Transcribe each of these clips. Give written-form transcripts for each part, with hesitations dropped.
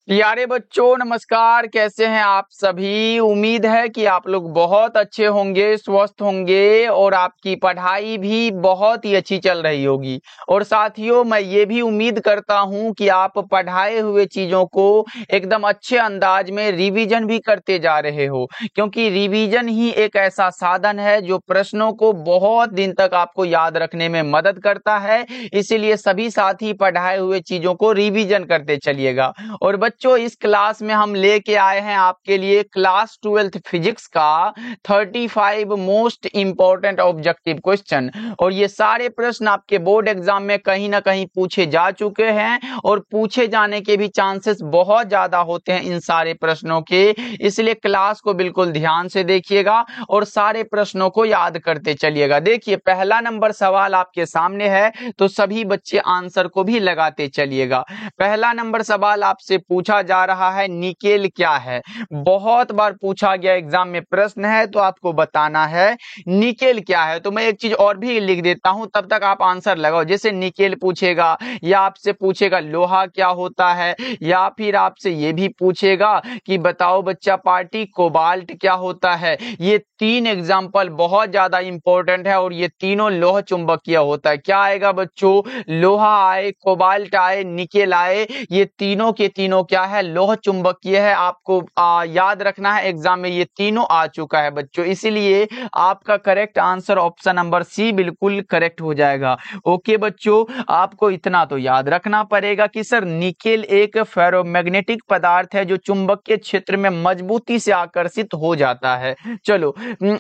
प्यारे बच्चों नमस्कार। कैसे हैं आप सभी। उम्मीद है कि आप लोग बहुत अच्छे होंगे, स्वस्थ होंगे और आपकी पढ़ाई भी बहुत ही अच्छी चल रही होगी। और साथियों मैं ये भी उम्मीद करता हूं कि आप पढ़ाए हुए चीजों को एकदम अच्छे अंदाज में रिवीजन भी करते जा रहे हो, क्योंकि रिवीजन ही एक ऐसा साधन है जो प्रश्नों को बहुत दिन तक आपको याद रखने में मदद करता है। इसीलिए सभी साथी पढ़ाए हुए चीजों को रिवीजन करते चलिएगा। और बच्चों इस क्लास में हम लेके आए हैं आपके लिए क्लास 12th फिजिक्स का 35 मोस्ट इंपॉर्टेंट ऑब्जेक्टिव क्वेश्चन। और ये सारे प्रश्न आपके बोर्ड एग्जाम में कहीं ना कहीं पूछे जा चुके हैं और पूछे जाने के भी चांसेस बहुत ज्यादा होते हैं इन सारे प्रश्नों के। इसलिए क्लास को बिल्कुल ध्यान से देखिएगा और सारे प्रश्नों को याद करते चलिएगा। देखिए पहला नंबर सवाल आपके सामने है, तो सभी बच्चे आंसर को भी लगाते चलिएगा। पहला नंबर सवाल आपसे पूछा जा रहा है, निकेल क्या है। बहुत बार पूछा गया एग्जाम में प्रश्न है, तो आपको बताना है निकेल क्या है। तो मैं एक चीज और भी लिख देता हूं, तब तक आप आंसर लगाओ। जैसे निकेल पूछेगा या आपसे पूछेगा लोहा क्या होता है, या फिर आपसे ये भी पूछेगा कि बताओ बच्चा पार्टी कोबाल्ट क्या होता है। ये तीन एग्जाम्पल बहुत ज्यादा इंपॉर्टेंट है और ये तीनों लोह चुंबकीय होता है। क्या आएगा बच्चों, लोहा आए, कोबाल्ट आए, निकेल आए, ये तीनों के तीनों क्या है, लोह चुंबकीय है। आपको याद रखना है, एग्जाम में ये तीनों आ चुका है बच्चों। इसीलिए आपका correct answer option number C बिल्कुल करेक्ट हो जाएगा। ओके बच्चों, आपको इतना तो याद रखना पड़ेगा कि सर निकेल एक फेरोमैग्नेटिक पदार्थ है जो चुंबकीय क्षेत्र में मजबूती से आकर्षित हो जाता है। चलो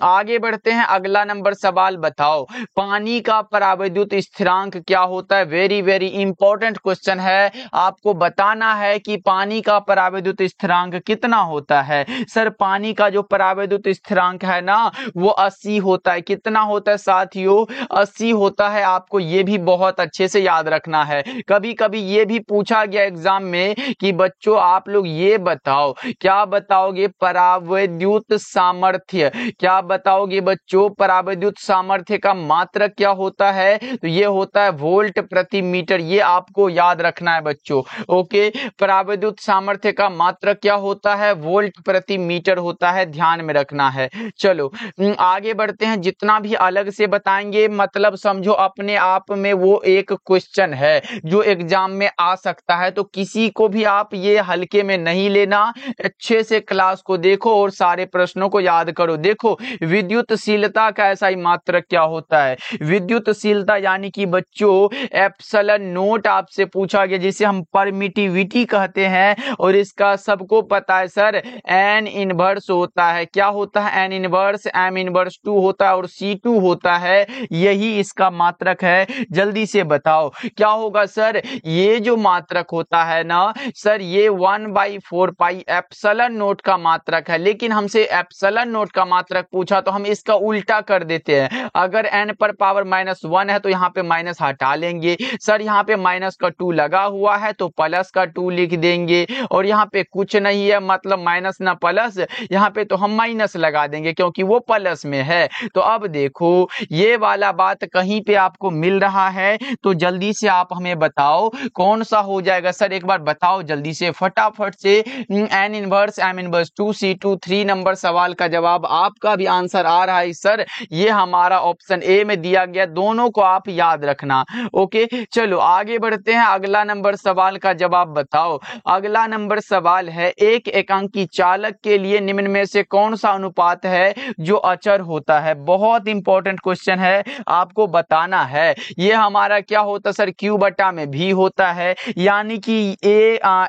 आगे बढ़ते हैं। अगला नंबर सवाल बताओ, पानी का परावैद्युत स्थिरांक क्या होता है। वेरी वेरी इंपॉर्टेंट क्वेश्चन है। आपको बताना है कि पानी का परावैद्युत स्थिरांक कितना होता है। सर पानी का जो परावैद्युत स्थिरांक है ना, वो 80 होता है। कितना होता है साथियों, 80 होता है। आपको ये भी बहुत अच्छे से याद रखना है। कभी कभी ये भी पूछा गया एग्जाम में कि बच्चों आप लोग ये बताओ, क्या बताओगे परावैद्युत सामर्थ्य, क्या बताओगे बच्चों परावैद्युत सामर्थ्य का मात्रक क्या होता है। तो ये होता है वोल्ट प्रति मीटर। ये आपको याद रखना है बच्चों। ओके, परावैद्युत सामर्थ्य का मात्रक क्या होता है, वोल्ट प्रति मीटर होता है, ध्यान में रखना है। चलो आगे बढ़ते हैं। जितना भी अलग से बताएंगे मतलब समझो अपने आप में वो एक क्वेश्चन है जो एग्जाम में आ सकता है। तो किसी को भी आप ये हल्के में नहीं लेना, अच्छे से क्लास को देखो और सारे प्रश्नों को याद करो। देखो विद्युतशीलता का ऐसा ही मात्रक क्या होता है। विद्युतशीलता यानी कि बच्चों एप्सिलॉन नोट आपसे पूछा गया, जिसे हम परमिटिविटी कहते हैं। और इसका सबको पता है सर, एन इनवर्स होता है। क्या होता है, एन इनवर्स, एम इनवर्स 2 होता है और C2 होता है। यही इसका मात्रक है। जल्दी से बताओ क्या होगा सर। ये जो मात्रक होता है ना सर, ये 1/4 पाई एप्सिलॉन नोट का मात्रक है। लेकिन हमसे एप्सिलॉन नोट का मात्रक पूछा तो हम इसका उल्टा कर देते हैं। अगर n पर पावर -1 है तो यहाँ पे माइनस हटा लेंगे। सर यहाँ पे माइनस का 2 लगा हुआ है तो प्लस का 2 लिख देंगे। और यहाँ पे कुछ नहीं है मतलब माइनस ना प्लस, यहाँ पे तो हम माइनस लगा देंगे क्योंकि वो प्लस में है। तो अब देखो ये वाला बात कहीं पे आपको मिल रहा है, तो जल्दी से आप हमें बताओ कौन सा हो जाएगा। सर एक बार बताओ जल्दी से फटाफट से। N inverse, M inverse 2, C2 3 number सवाल का जवाब आपका भी आंसर आ रहा है सर। ये हमारा ऑप्शन ए में दिया गया, दोनों को आप याद रखना। ओके चलो आगे बढ़ते हैं। अगला नंबर सवाल का जवाब बताओ। अगला नंबर सवाल है, एक एकांकी चालक के लिए निम्न में से कौन सा अनुपात है जो अचर होता है। बहुत इंपॉर्टेंट क्वेश्चन है, आपको बताना है। ये हमारा क्या होता है सर, Q बटा में भी होता है। यानी कि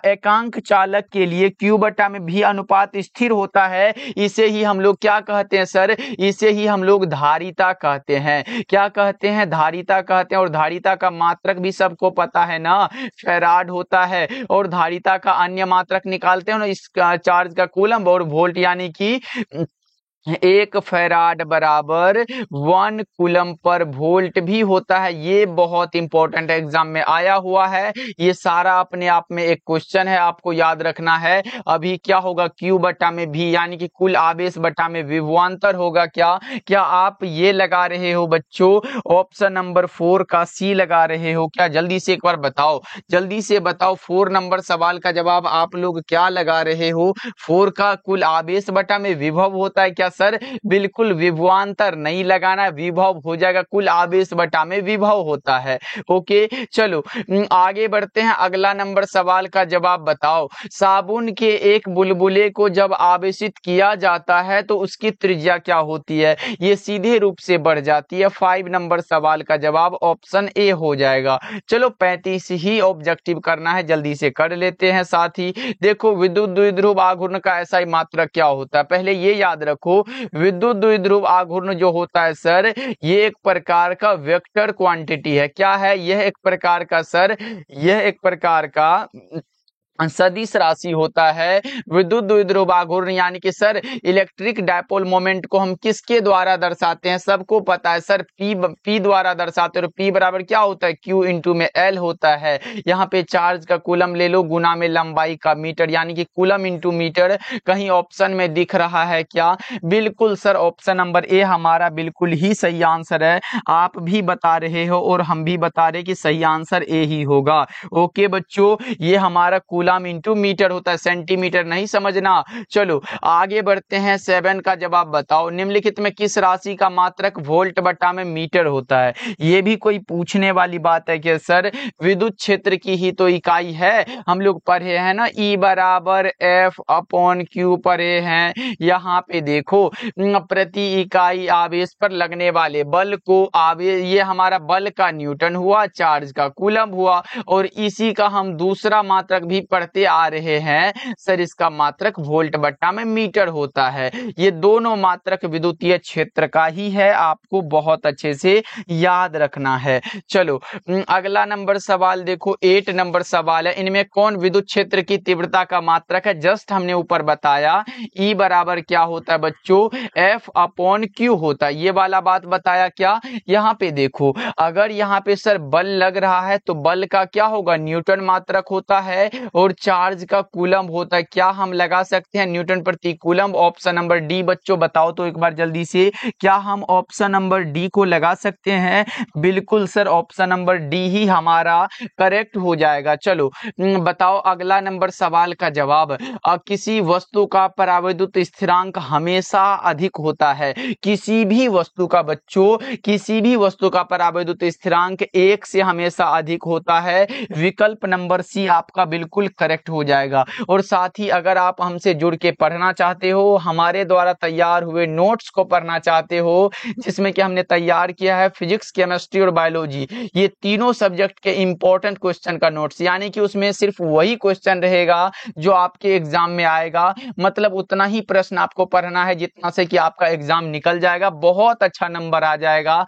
एकांक चालक के लिए Q बटा में भी अनुपात स्थिर होता है। इसे ही हम लोग क्या कहते हैं सर, इसे ही हम लोग धारिता कहते हैं। क्या कहते हैं, धारिता कहते हैं। और धारिता का मात्रक भी सबको पता है ना, फैराड होता है। और धारिता का अन्य मात्रक निकालते हैं ना, इस चार्ज का कूलम और वोल्ट यानी कि एक फैराड बराबर 1 कूलम पर वोल्ट भी होता है। ये बहुत इंपॉर्टेंट एग्जाम में आया हुआ है। ये सारा अपने आप में एक क्वेश्चन है, आपको याद रखना है। अभी क्या होगा, Q बटा में V, यानी कि कुल आवेश बटा में विभवांतर होगा। क्या आप ये लगा रहे हो बच्चों, ऑप्शन नंबर 4 का C लगा रहे हो क्या? जल्दी से एक बार बताओ, जल्दी से बताओ। 4 नंबर सवाल का जवाब आप लोग क्या लगा रहे हो? 4 का कुल आवेश बटा में विभव होता है क्या सर? बिल्कुल विभवांतर नहीं लगाना, विभव हो जाएगा। कुल आवेश बटा में विभव होता है। ओके, चलो आगे बढ़ते हैं। अगला नंबर सवाल का जवाब बताओ। साबुन के एक बुलबुले को जब आवेशित किया जाता है तो उसकी त्रिज्या क्या होती है? ये सीधे रूप से बढ़ जाती है। 5 नंबर सवाल का जवाब ऑप्शन ए हो जाएगा। चलो 35 ही ऑब्जेक्टिव करना है, जल्दी से कर लेते हैं। साथ ही देखो, विद्युत द्विध्रुव आघूर्ण का ऐसा मात्रक क्या होता है? पहले ये याद रखो, विद्युत द्विध्रुव आघूर्ण जो होता है सर, ये एक प्रकार का वेक्टर क्वांटिटी है। क्या है? यह एक प्रकार का सर, यह एक प्रकार का सदिश राशि होता है। विद्युत द्विध्रुव आघूर्ण यानी कि सर इलेक्ट्रिक डायपोल मोमेंट को हम किसके द्वारा दर्शाते हैं? सबको पता है सर, P द्वारा दर्शाते हैं। और P बराबर क्या होता है? Q इंटू में L होता है। यहाँ पे चार्ज का कूलम ले लो, गुना में लंबाई का मीटर, यानी कि कूलम इंटू मीटर। कहीं ऑप्शन में दिख रहा है क्या? बिल्कुल सर, ऑप्शन नंबर ए हमारा बिल्कुल ही सही आंसर है। आप भी बता रहे हो और हम भी बता रहे कि सही आंसर ए ही होगा। ओके बच्चों, ये हमारा कूलम इंटू मीटर होता है, सेंटीमीटर नहीं समझना। चलो आगे बढ़ते हैं। 7 का जवाब बताओ। निम्नलिखित में किस राशि का मात्रक वोल्ट बटा में मीटर होता है? ये भी कोई पूछने वाली बात है कि सर विद्युत क्षेत्र की ही तो इकाई है, हम लोग पढ़े हैं ना, E बराबर F अपॉन Q पढ़े हैं। यहाँ पे देखो, प्रति इकाई आवेश पर लगने वाले बल को आवेश, ये हमारा बल का न्यूटन हुआ, चार्ज का कूलम हुआ, और इसी का हम दूसरा मात्रक भी पढ़ते आ रहे हैं सर, इसका मात्रक वोल्ट बटा में मीटर होता है। ये दोनों मात्रक विद्युतीय क्षेत्र का ही है, आपको बहुत अच्छे से याद रखना है। चलो अगला नंबर सवाल देखो, 8 नंबर सवाल है। इनमें कौन विद्युत क्षेत्र की तीव्रता का मात्रक है? जस्ट हमने ऊपर बताया, E बराबर क्या होता है बच्चों? F अपॉन Q होता है। ये वाला बात बताया क्या? यहाँ पे देखो, अगर यहाँ पे सर बल लग रहा है तो बल का क्या होगा? न्यूटन मात्रक होता है, और चार्ज का कूलम होता है। क्या हम लगा सकते हैं न्यूटन प्रति कूलम? Option number D. बच्चों बताओ तो एक बार जल्दी से, क्या हम ऑप्शन नंबर डी को लगा सकते हैं? बिल्कुल सर, ऑप्शन नंबर डी ही हमारा करेक्ट हो जाएगा। चलो बताओ अगला नंबर सवाल का जवाब। किसी वस्तु का परावैद्युत स्थिरांक हमेशा अधिक होता है। किसी भी वस्तु का बच्चों, किसी भी वस्तु का परावैद्युत स्थिरांक 1 से हमेशा अधिक होता है। विकल्प नंबर सी आपका बिल्कुल करेक्ट हो जाएगा। और साथ ही अगर आप हमसे जुड़ के पढ़ना चाहते हो, हमारे द्वारा तैयार हुए नोट्स को पढ़ना चाहते हो, जिसमें कि हमने तैयार किया है फिजिक्स, केमिस्ट्री और बायोलॉजी, ये तीनों सब्जेक्ट के इंपॉर्टेंट क्वेश्चन का नोट्स, यानी कि उसमें सिर्फ वही क्वेश्चन रहेगा जो आपके एग्जाम में आएगा। मतलब उतना ही प्रश्न आपको पढ़ना है जितना से कि आपका एग्जाम निकल जाएगा, बहुत अच्छा नंबर आ जाएगा।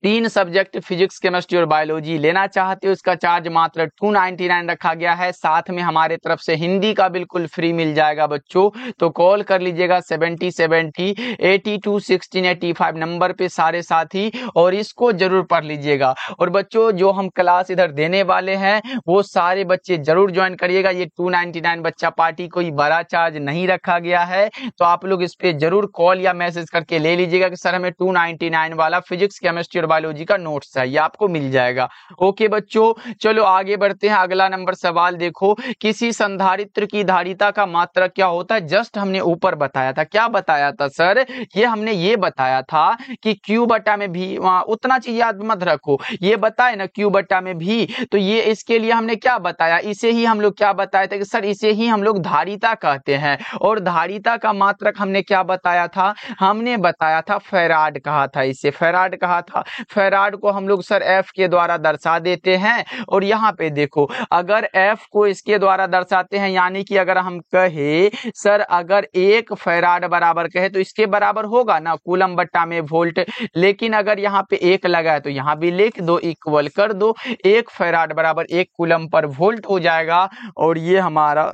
3 सब्जेक्ट फिजिक्स, केमिस्ट्री और बायोलॉजी लेना चाहते हो, इसका चार्ज मात्र 299 रखा गया है। साथ में हमारे तरफ से हिंदी का बिल्कुल फ्री मिल जाएगा बच्चों। तो कॉल कर लीजिएगा 7070 82 16 85 नंबर पे सारे साथी, और इसको जरूर पढ़ लीजिएगा। और बच्चों जो हम क्लास इधर देने वाले हैं वो सारे बच्चे जरूर ज्वाइन करिएगा। ये 299 बच्चा पार्टी कोई बड़ा चार्ज नहीं रखा गया है, तो आप लोग इस पे जरूर कॉल या मैसेज करके ले लीजिएगा कि सर हमें 299 वाला फिजिक्स, केमिस्ट्री और बायोलॉजी का नोट्स चाहिए, आपको मिल जाएगा। ओके बच्चों, चलो आगे बढ़ते हैं। अगला नंबर सवाल देखो, किसी संधारित्र की धारिता का मात्रक क्या होता है? जस्ट हमने ऊपर बताया था। क्या बताया था सर? ये हमने ये बताया था कि Q बटा में भी, उतना चीज याद मत रखो, ये बताए ना Q बटा में भी, तो ये इसके लिए हमने क्या बताया? इसे ही हम लोग क्या बताया था कि सर इसे ही हम लोग धारिता कहते हैं। और धारिता का मात्रक हमने क्या बताया था? हमने बताया था फैराड कहा था, इसे फैराड कहा था। फैराड को हम लोग सर F के द्वारा दर्शा देते हैं। और यहाँ पे देखो, अगर F को इसके द्वारा दर्शाते हैं, यानी कि अगर हम कहे सर अगर 1 फैराड बराबर कहे तो इसके बराबर होगा ना कूलम बट्टा में वोल्ट। लेकिन अगर यहाँ पे 1 लगा है तो यहाँ भी लिख दो, इक्वल कर दो, 1 फैराड बराबर 1 कूलम पर वोल्ट हो जाएगा। और ये हमारा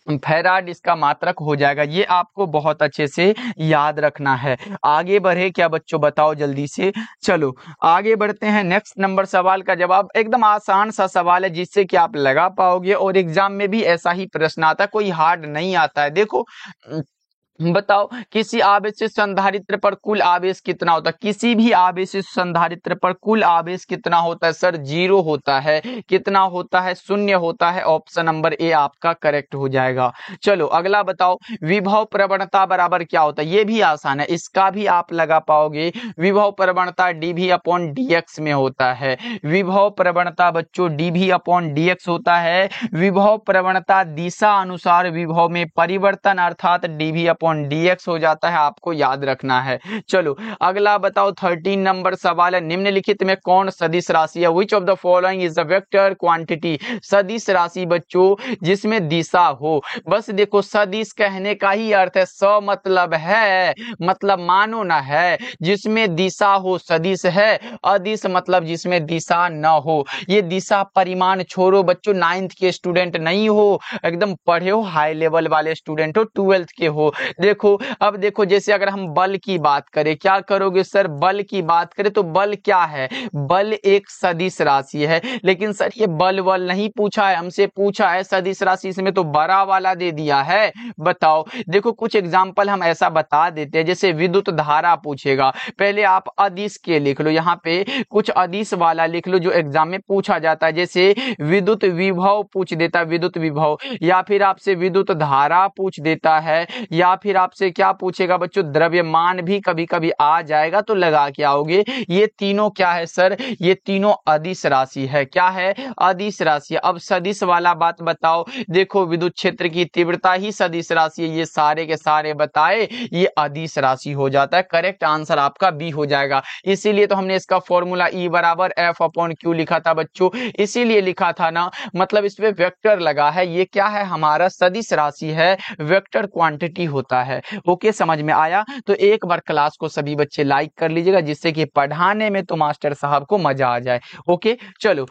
फैराड इसका मात्रक हो जाएगा। ये आपको बहुत अच्छे से याद रखना है। आगे बढ़े क्या बच्चों, बताओ जल्दी से। चलो आगे बढ़ते हैं। नेक्स्ट नंबर सवाल का जवाब एकदम आसान सा सवाल है, जिससे कि आप लगा पाओगे और एग्जाम में भी ऐसा ही प्रश्न आता है, कोई हार्ड नहीं आता है। देखो बताओ, किसी आवेशित संधारित्र पर कुल आवेश कितना होता है? किसी भी आवेशित संधारित्र पर कुल आवेश कितना होता है सर? 0 होता है। कितना होता है? 0 होता है। ऑप्शन नंबर ए आपका करेक्ट हो जाएगा। चलो अगला बताओ, विभव प्रवणता बराबर क्या होता है? ये भी आसान है, इसका भी आप लगा पाओगे। विभव प्रवणता dV अपॉन dx में होता है। विभव प्रवणता बच्चों dV अपॉन dx होता है। विभव प्रवणता दिशा अनुसार विभव में परिवर्तन अर्थात dV अपॉन dx हो जाता है, आपको याद रखना है। चलो अगला बताओ, 13 नंबर सवाल है, निम्नलिखित में कौन सदिश राशि है? Which of the following is the vector quantity? सदिश राशि बच्चों जिसमें दिशा हो। बस देखो, सदिश कहने का ही अर्थ है, स मतलब है, मतलब मानो ना है, जिसमें दिशा हो सदिश है। अदिश मतलब जिसमें दिशा न हो। ये दिशा परिमाण छोड़ो बच्चों, 9th के स्टूडेंट नहीं हो, एकदम पढ़े हो, हाई लेवल वाले स्टूडेंट हो, 12th के हो। देखो अब देखो, जैसे अगर हम बल की बात करें, क्या करोगे सर? बल की बात करें तो बल क्या है? बल एक सदिश राशि है। लेकिन सर ये बल वल नहीं पूछा है, हमसे पूछा है सदिश राशि, इसमें तो बड़ा वाला दे दिया है। बताओ, देखो कुछ एग्जांपल हम ऐसा बता देते हैं, जैसे विद्युत धारा पूछेगा, पहले आप अदिश के लिख लो, यहाँ पे कुछ अदिश वाला लिख लो जो एग्जाम में पूछा जाता है। जैसे विद्युत विभव पूछ देता है, विद्युत विभव, या फिर आपसे विद्युत धारा पूछ देता है, या फिर आपसे क्या पूछेगा बच्चों? द्रव्यमान भी कभी कभी आ जाएगा, तो लगा के आओगे। ये तीनों क्या है सर? ये तीनों अदिश राशि है। क्या है? अदिश राशि। अब सदिश वाला बात बताओ। देखो विद्युत क्षेत्र की तीव्रता ही सदिश राशि है, ये सारे के सारे बताए, ये अदिश राशि हो जाता है। करेक्ट आंसर आपका बी हो जाएगा। इसीलिए तो हमने इसका फॉर्मूला E बराबर F अपॉन Q लिखा था बच्चों, इसीलिए लिखा था ना, मतलब इसमें वेक्टर लगा है। ये क्या है? हमारा सदिश राशि है, वेक्टर क्वांटिटी होता है। ओके, समझ में आया? तो एक बार क्लास को सभी बच्चे लाइक कर लीजिएगा, जिससे कि पढ़ाने में तो मास्टर साहब को मजा आ जाए। ओके चलो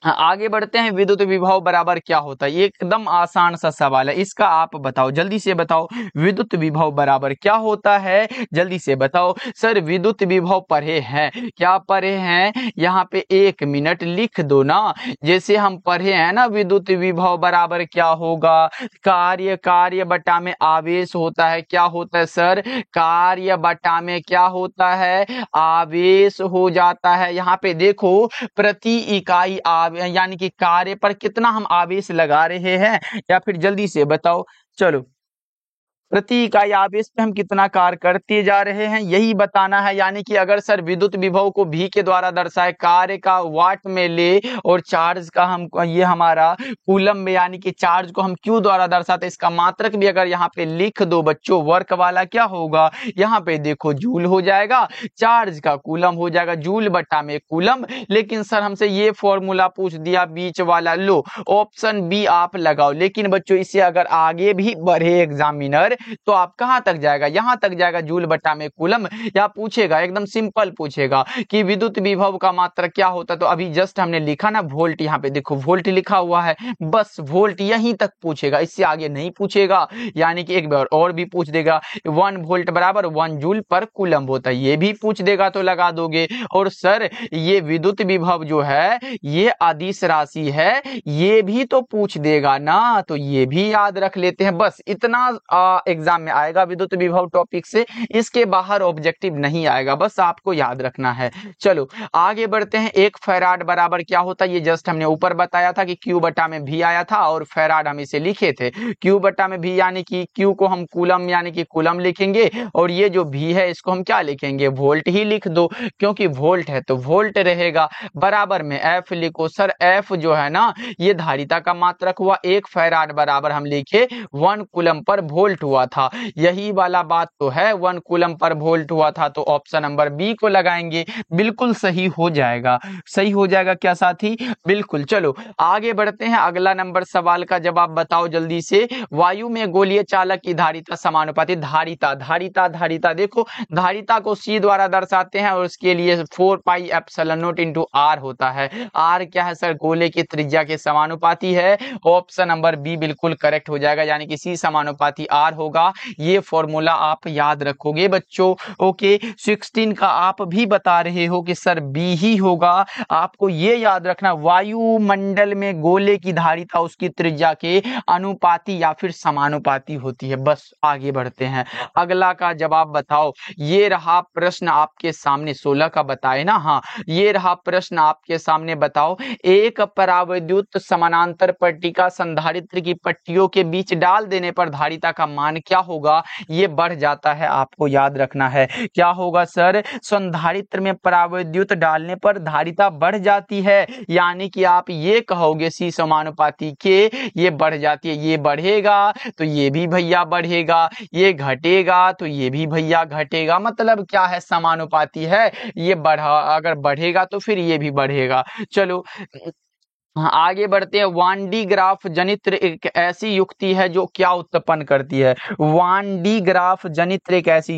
आगे बढ़ते हैं। विद्युत विभव बराबर क्या होता है? ये एकदम आसान सा सवाल है, इसका आप बताओ, जल्दी से बताओ। विद्युत विभव बराबर क्या होता है? जल्दी से बताओ। सर विद्युत विभव पढ़े हैं, क्या पढ़े हैं? यहाँ पे 1 मिनट लिख दो ना। जैसे हम पढ़े हैं ना, विद्युत विभव बराबर क्या होगा? कार्य, कार्य बटा में आवेश होता है। क्या होता है सर? कार्य बटा में क्या होता है? आवेश हो जाता है। यहाँ पे देखो, प्रति इकाई यानी कि कार्य पर कितना हम आवेश लगा रहे हैं, या फिर जल्दी से बताओ। चलो, प्रति इकाई आवेश पे हम कितना कार्य करते जा रहे हैं, यही बताना है। यानी कि अगर सर विद्युत विभव को V के द्वारा दर्शाए, कार्य का वाट में ले, और चार्ज का हम ये हमारा कूलम में, यानी कि चार्ज को हम Q द्वारा दर्शाते, इसका मात्रक भी अगर यहाँ पे लिख दो बच्चों, वर्क वाला क्या होगा? यहाँ पे देखो जूल हो जाएगा, चार्ज का कूलम हो जाएगा, जूल बटा में कूलम। लेकिन सर हमसे ये फॉर्मूला पूछ दिया बीच वाला, लो ऑप्शन बी आप लगाओ। लेकिन बच्चों इससे अगर आगे भी बढ़े एग्जामिनर, तो आप कहां तक जाएगा? यहां तक जाएगा, जूल बटा में कूलम। या पूछेगा, एकदम सिंपल पूछेगा कि विद्युत विभव का मात्रक क्या होता है, तो अभी जस्ट हमने लिखा ना वोल्ट, यहाँ पे देखो वोल्ट लिखा हुआ है, बस वोल्ट यहीं तक पूछेगा, इससे आगे नहीं पूछेगा। यानी कि एक बार और भी पूछ देगा, 1 वोल्ट बराबर 1 जूल पर कूलम होता है, ये भी पूछ देगा तो लगा दोगे। और सर ये विद्युत विभव जो है ये अदिश राशि है, ये भी तो पूछ देगा ना, तो ये भी याद रख लेते हैं। बस इतना एग्जाम में आएगा विद्युत विभव टॉपिक से, इसके बाहर ऑब्जेक्टिव नहीं आएगा, बस आपको याद रखना है। चलो आगे बढ़ते हैं। 1 फैराड बराबर क्या होता है? ये जस्ट हमने ऊपर बताया था कि Q बटा में V आया था, और फैराड हम इसे लिखे थे Q बटा में V, यानी कि Q को हम कूलम यानी कि कूलम लिखेंगे, और ये जो V है इसको हम क्या लिखेंगे? वोल्ट ही लिख दो, क्योंकि वोल्ट है तो वोल्ट रहेगा। बराबर में F लिखो। सर F जो है ना, ये धारिता का मात्रक हुआ। 1 फैराड बराबर हम लिखे 1 कूलम पर वोल्ट हुआ। हुआ था, यही वाला बात तो है, 1 कूलम पर वोल्ट हुआ था, तो ऑप्शन नंबर बी को लगाएंगे, बिल्कुल सही हो जाएगा। सही हो जाएगा क्या साथी? बिल्कुल। चलो आगे बढ़ते हैं, अगला नंबर सवाल का जवाब बताओ जल्दी से। वायु में गोलीय चालक की धारिता समानुपाती, धारिता धारिता धारिता देखो, धारिता को C द्वारा दर्शाते हैं और उसके लिए 4 pi epsilon not into R होता है। R क्या है सर? गोले की त्रिज्या के समानुपाती है। ऑप्शन नंबर बी बिल्कुल करेक्ट हो जाएगा, यानी कि C समानुपाती R होगा। ये फॉर्मूला आप याद रखोगे बच्चों। ओके, 16 का आप भी बता रहे हो कि सर बी ही होगा। आपको ये याद रखना, वायुमंडल में गोले की धारिता उसकी त्रिज्या के अनुपाती या फिर समानुपाती होती है। बस आगे बढ़ते हैं, अगला का जवाब बताओ। ये रहा प्रश्न आपके सामने, 16 का बताए ना, हाँ ये रहा प्रश्न आपके सामने। बताओ, एक परावैद्युत समानांतर पट्टिका संधारित्र की पट्टियों के बीच डाल देने पर धारिता का मान क्या होगा? ये बढ़ जाता है, आपको याद रखना है। क्या होगा सर? संधारित्र में परावैद्युत डालने पर धारिता बढ़ जाती है, यानी कि आप ये कहोगे C समानुपाती के, ये बढ़ जाती है। ये बढ़ेगा तो ये भी भैया बढ़ेगा, ये घटेगा तो ये भी भैया घटेगा। मतलब क्या है? समानुपाती है, ये बढ़ा, अगर बढ़ेगा तो फिर ये भी बढ़ेगा। चलो आगे बढ़ते हैं। वान डी ग्राफ जनित्र एक ऐसी युक्ति है जो क्या उत्पन्न करती है? वान डी ग्राफ जनित्र एक ऐसी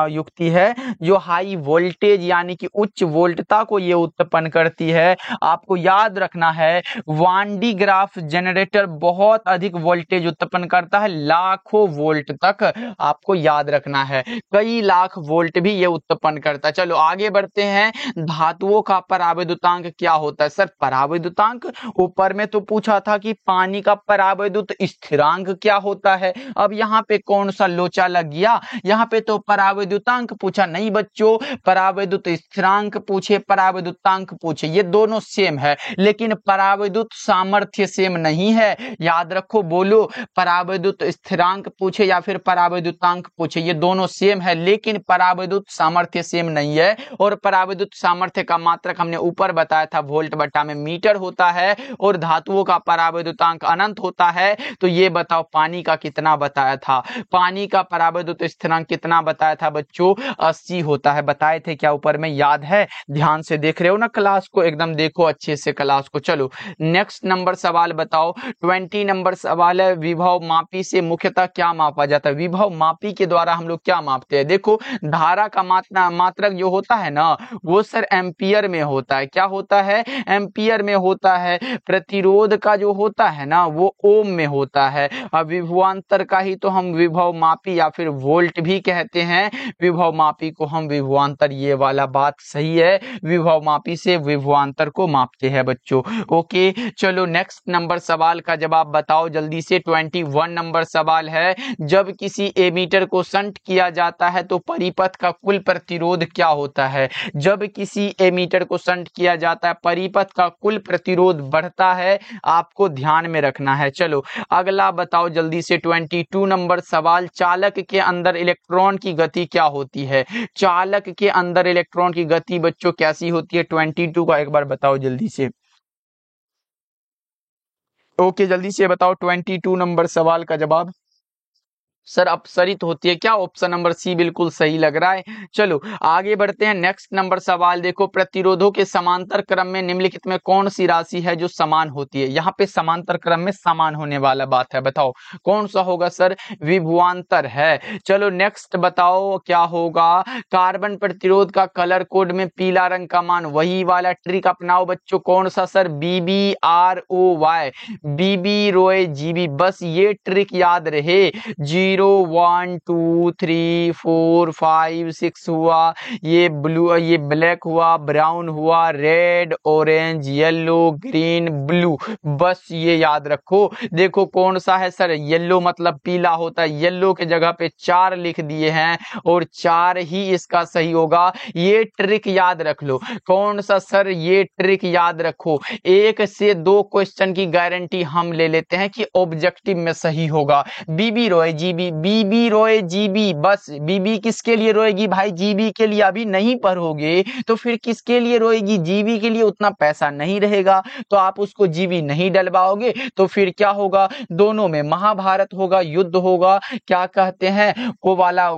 युक्ति है जो हाई वोल्टेज यानी कि उच्च वोल्टता को ये उत्पन्न करती है। आपको याद रखना है, वान डी ग्राफ जनरेटर बहुत अधिक वोल्टेज उत्पन्न करता है, लाखों वोल्ट तक। आपको याद रखना है, कई लाख वोल्ट भी ये उत्पन्न करता है। चलो आगे बढ़ते हैं। धातुओं का परावैद्युतांक क्या होता है? सर परावैद्युतांक, ऊपर में तो पूछा था कि पानी का परावैद्युत स्थिरांक क्या होता है। अब यहाँ पे कौन सा लोचा लग गया? यहाँ पे तो परावैद्युतांक पूछा नहीं बच्चों, परावैद्युत स्थिरांक पूछे, परावैद्युतांक पूछे, ये दोनों सेम है, लेकिन परावैद्युत सामर्थ्य सेम नहीं है। याद रखो, बोलो, परावैद्युत स्थिरांक पूछे या फिर परावैद्युतांक पूछे, ये दोनों सेम है, लेकिन परावैद्युत सामर्थ्य सेम नहीं है। और परावैद्युत सामर्थ्य का मात्रक हमने ऊपर बताया था, वोल्ट बटा में मीटर होता है, और धातुओं का परावैद्युतांक अनंत होता है। तो ये बताओ पानी का कितना बताया था? पानी का परावैद्युत स्थिरांक कितना बताया था बच्चों? 80 होता है। बताए थे क्या ऊपर में? याद है? ध्यान से देख रहे हो ना क्लास को? एकदम देखो अच्छे से क्लास को। चलो नेक्स्ट नंबर सवाल बताओ। 20 नंबर सवाल है, विभव मापी से मुख्यतः क्या मापा जाता है? विभव मापी के द्वारा हम लोग क्या मापते हैं? देखो, धारा का मात्रक जो होता है ना, वो सर एम्पियर में होता है। क्या होता है? एम्पियर में होता है। प्रतिरोध का जो होता है ना, वो ओम में होता है। अब विभवांतर का ही तो हम विभव मापी या फिर वोल्ट भी कहते हैं। विभव मापी को हम विभवांतर, ये वाला बात सही है, विभव मापी से विभवांतर को मापते हैं बच्चों। ओके, चलो नेक्स्ट नंबर सवाल का जवाब बताओ जल्दी से। 21 नंबर सवाल है, जब किसी एमीटर को शंट किया जाता है तो परिपथ का कुल प्रतिरोध क्या होता है? जब किसी एमीटर को शंट किया जाता है, परिपथ का कुल प्रतिरोध बढ़ता है, आपको ध्यान में रखना है। चलो अगला बताओ जल्दी से। 22 नंबर सवाल, चालक के अंदर इलेक्ट्रॉन की गति क्या होती है? चालक के अंदर इलेक्ट्रॉन की गति बच्चों कैसी होती है? 22 का एक बार बताओ जल्दी से। ओके, जल्दी से बताओ 22 नंबर सवाल का जवाब। सर अपसरित होती है। क्या? ऑप्शन नंबर सी बिल्कुल सही लग रहा है। चलो आगे बढ़ते हैं। नेक्स्ट नंबर सवाल देखो, प्रतिरोधों के समांतर क्रम में निम्नलिखित में कौन सी राशि है जो समान होती है? यहाँ पे समांतर क्रम में समान होने वाला बात है, बताओ कौन सा होगा सर? विभवांतर है। चलो नेक्स्ट बताओ क्या होगा? कार्बन प्रतिरोध का कलर कोड में पीला रंग का मान, वही वाला ट्रिक अपनाओ बच्चों। कौन सा सर? BBROY, BB रोए GB, बस ये ट्रिक याद रहे। 0 1 2 3 4 5 6 हुआ, ये ब्लू, ये ब्लैक हुआ, ब्राउन हुआ, red, orange, yellow, green, blue, बस ये याद रखो। देखो कौन सा है सर? येलो मतलब पीला होता है, येलो के जगह पे 4 लिख दिए हैं और 4 ही इसका सही होगा। ये ट्रिक याद रख लो। कौन सा सर? ये ट्रिक याद रखो। 1 से 2 क्वेश्चन की गारंटी हम ले लेते हैं कि ऑब्जेक्टिव में सही होगा। BB रोए GB जीबी, बीबी रोए जीबी, बस बीबी किसके लिए रोएगी भाई? जीबी के लिए। अभी नहीं पढ़ोगे तो फिर किसके लिए रोएगी? जीबी के लिए। उतना पैसा नहीं रहेगा तो आप उसको जीबी नहीं डलवाओगे तो फिर क्या होगा? दोनों में महाभारत होगा, युद्ध होगा, क्या कहते हैं वो वाला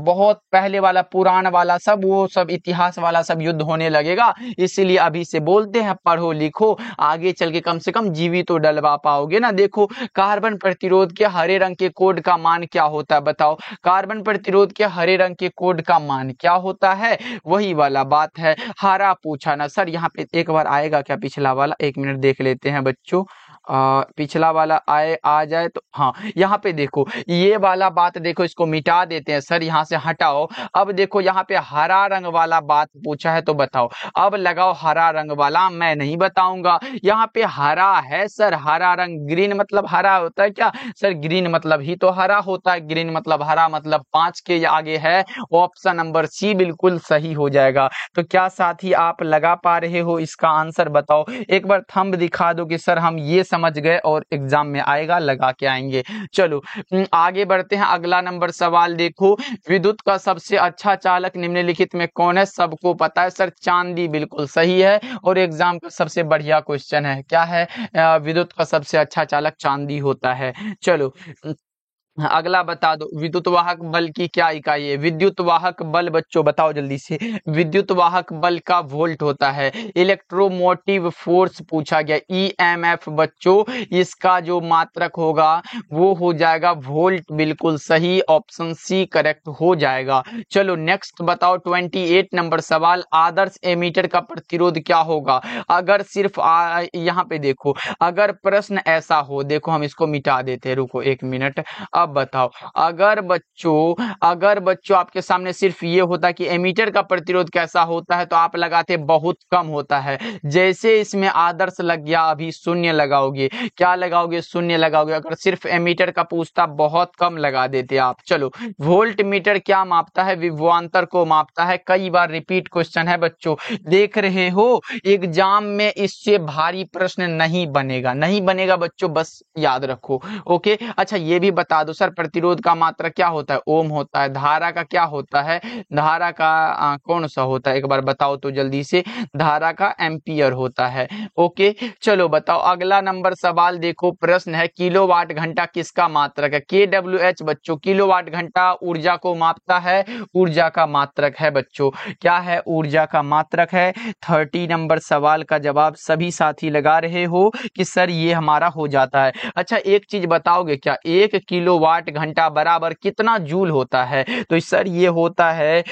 बहुत पहले वाला पुराण वाला सब, वो सब इतिहास वाला सब युद्ध होने लगेगा। इसीलिए अभी से बोलते हैं पढ़ो लिखो, आगे चल के कम से कम जीवी तो डलवा पाओगे ना। देखो कार्बन प्रतिरोध के हरे रंग के कोड का मान क्या होता है बताओ? कार्बन प्रतिरोध के हरे रंग के कोड का मान क्या होता है? वही वाला बात है, हरा पूछा ना सर। यहाँ पे एक बार आएगा क्या पिछला वाला? एक मिनट देख लेते हैं बच्चों, पिछला वाला आ जाए तो हाँ, यहाँ पे देखो ये वाला बात देखो, इसको मिटा देते हैं सर, यहाँ से हटाओ। अब देखो यहाँ पे हरा रंग वाला बात पूछा है तो बताओ, अब लगाओ हरा रंग वाला। मैं नहीं बताऊंगा, यहाँ पे हरा है सर, हरा रंग। ग्रीन मतलब हरा होता है क्या सर? ग्रीन मतलब ही तो हरा होता है, ग्रीन मतलब हरा, मतलब 5 के आगे है ऑप्शन नंबर सी, बिल्कुल सही हो जाएगा। तो क्या साथी आप लगा पा रहे हो इसका आंसर? बताओ एक बार थंब दिखा दो कि सर हम ये समझ गए और एग्जाम में आएगा, लगा के आएंगे। चलो आगे बढ़ते हैं। अगला नंबर सवाल देखो, विद्युत का सबसे अच्छा चालक निम्नलिखित में कौन है? सबको पता है सर, चांदी, बिल्कुल सही है और एग्जाम का सबसे बढ़िया क्वेश्चन है। क्या है? विद्युत का सबसे अच्छा चालक चांदी होता है। चलो अगला बता दो, विद्युत वाहक बल की क्या इकाई है? विद्युत वाहक बल बच्चों बताओ जल्दी से। विद्युत वाहक बल का वोल्ट होता है। इलेक्ट्रोमोटिव फोर्स पूछा गया, ईएमएफ बच्चों, इसका जो मात्रक होगा वो हो जाएगा वोल्ट, बिल्कुल सही, ऑप्शन सी करेक्ट हो जाएगा। चलो नेक्स्ट बताओ 28 नंबर सवाल, आदर्श एमीटर का प्रतिरोध क्या होगा? अगर सिर्फ यहाँ पे देखो, अगर प्रश्न ऐसा हो, देखो हम इसको मिटा देते हैं, रुको एक मिनट। अब बताओ अगर बच्चों आपके सामने सिर्फ ये होता कि एमीटर का प्रतिरोध कैसा होता है तो आप लगाते बहुत कम होता है। जैसे इसमें आदर्श लग गया, अभी शून्य लगाओगे। क्या लगाओगे? शून्य लगाओगे। अगर सिर्फ एमीटर का पूछता बहुत कम लगा देते आप। चलो वोल्ट मीटर क्या मापता है? विभवांतर को मापता है। कई बार रिपीट क्वेश्चन है बच्चों, देख रहे हो एग्जाम में इससे भारी प्रश्न नहीं बनेगा बच्चों, बस याद रखो। ओके अच्छा ये भी बता दो सर, प्रतिरोध का मात्रा क्या होता है? ओम होता है। धारा का क्या होता है? धारा का कौन सा होता है? एक बार बताओ तो जल्दी से। धारा का एम्पियर होता है। ओके चलो बताओ अगला नंबर सवाल देखो, प्रश्न है किलोवाट घंटा किसका मात्रक है? KWH बच्चों, किलोवाट घंटा ऊर्जा को मापता है, ऊर्जा का मात्रक है बच्चों। क्या है? ऊर्जा का मात्रक है। 30 नंबर सवाल का जवाब सभी साथी लगा रहे हो कि सर ये हमारा हो जाता है। अच्छा एक चीज बताओगे क्या, 1 किलोवाट घंटा बराबर कितना जूल होता है? तो सर ये होता है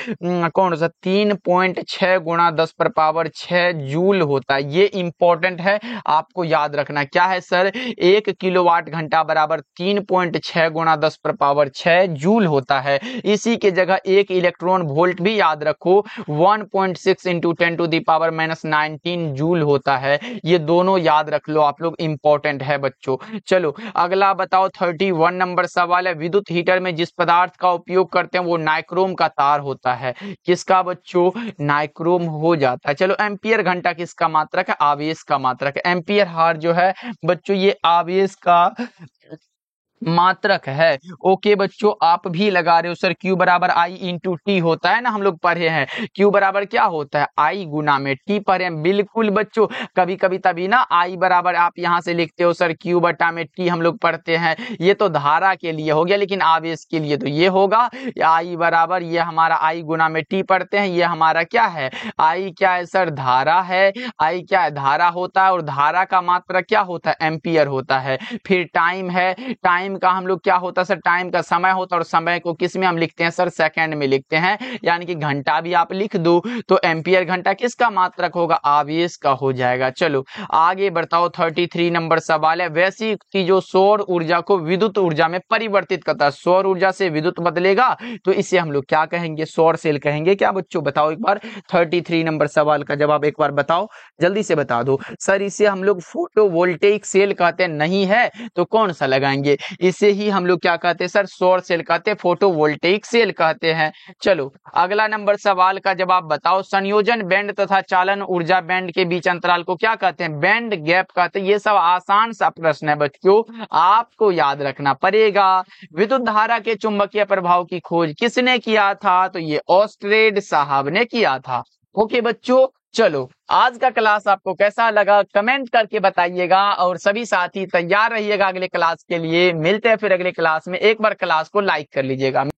कौन सा? 3.6 गुणा 10 पर पावर 6 जूल होता है। ये इंपॉर्टेंट है, आपको याद रखना। क्या है सर? 1 किलोवाट घंटा बराबर 3.6 गुणा 10 पर पावर 6 जूल होता है। इसी के जगह एक इलेक्ट्रॉन वोल्ट भी याद रखो, 1.6 into 10 to the power -19 joule होता है। ये दोनों याद रख लो आप लोग, इंपॉर्टेंट है बच्चों। चलो अगला बताओ 31 नंबर सवाल है, विद्युत हीटर में जिस पदार्थ का उपयोग करते हैं वो नाइक्रोम का तार होता है। किसका बच्चों? नाइक्रोम हो जाता है। चलो एम्पियर घंटा किसका मात्रक है? आवेश का मात्रक है। एम्पियर हार जो है बच्चों ये आवेश का मात्रक है। ओके बच्चों आप भी लगा रहे हो सर, Q बराबर I इंटू टी होता है ना, हम लोग पढ़े हैं। Q बराबर क्या होता है? I गुना में T पढ़े हैं, बिल्कुल बच्चों। कभी कभी तभी ना I बराबर आप यहाँ से लिखते हो सर Q बटा में T, हम लोग पढ़ते हैं। ये तो धारा के लिए हो गया, लेकिन आवेश के लिए तो ये होगा I बराबर, ये हमारा I गुना में T पढ़ते हैं। ये हमारा क्या है? I क्या है सर? धारा है। I क्या है? धारा होता है। और धारा का मात्रा क्या होता है? एम्पियर होता है। फिर टाइम है, टाइम का हम लोग क्या होता है सर? टाइम का समय होता है। और समय को किस में हम लिखते हैं सर? सेकंड में लिखते हैं, यानी कि घंटा भी आप लिख दो तो एम्पियर घंटा किसका मात्रक होगा? आवेश का हो जाएगा। चलो आगे बढ़ताओ 33 नंबर सवाल है, वैसी युक्ति जो सौर ऊर्जा को विद्युत ऊर्जा में परिवर्तित करता है। सौर ऊर्जा से विद्युत बदलेगा तो इसे हम लोग क्या कहेंगे? सौर सेल कहेंगे। क्या बच्चों बताओ एक बार, 33 नंबर सवाल का जवाब एक बार बताओ, जल्दी से बता दो। सर इसे हम लोग फोटोवोल्टेइक सेल कहते हैं। नहीं है तो कौन सा लगाएंगे? इसे ही हम लोग क्या कहते हैं सर, सौर सेल कहते हैं, फोटोवोल्टेइक सेल कहते हैं। चलो अगला नंबर सवाल का जवाब बताओ। संयोजन बैंड तथा चालन ऊर्जा बैंड के बीच अंतराल को क्या कहते हैं? बैंड गैप कहते हैं। ये सब आसान सा प्रश्न है बच्चों, आपको याद रखना पड़ेगा। विद्युत धारा के चुंबकीय प्रभाव की खोज किसने किया था? तो ये ऑस्ट्रेड साहब ने किया था। ओके बच्चों, चलो आज का क्लास आपको कैसा लगा कमेंट करके बताइएगा, और सभी साथी तैयार रहिएगा अगले क्लास के लिए। मिलते हैं फिर अगले क्लास में, एक बार क्लास को लाइक कर लीजिएगा।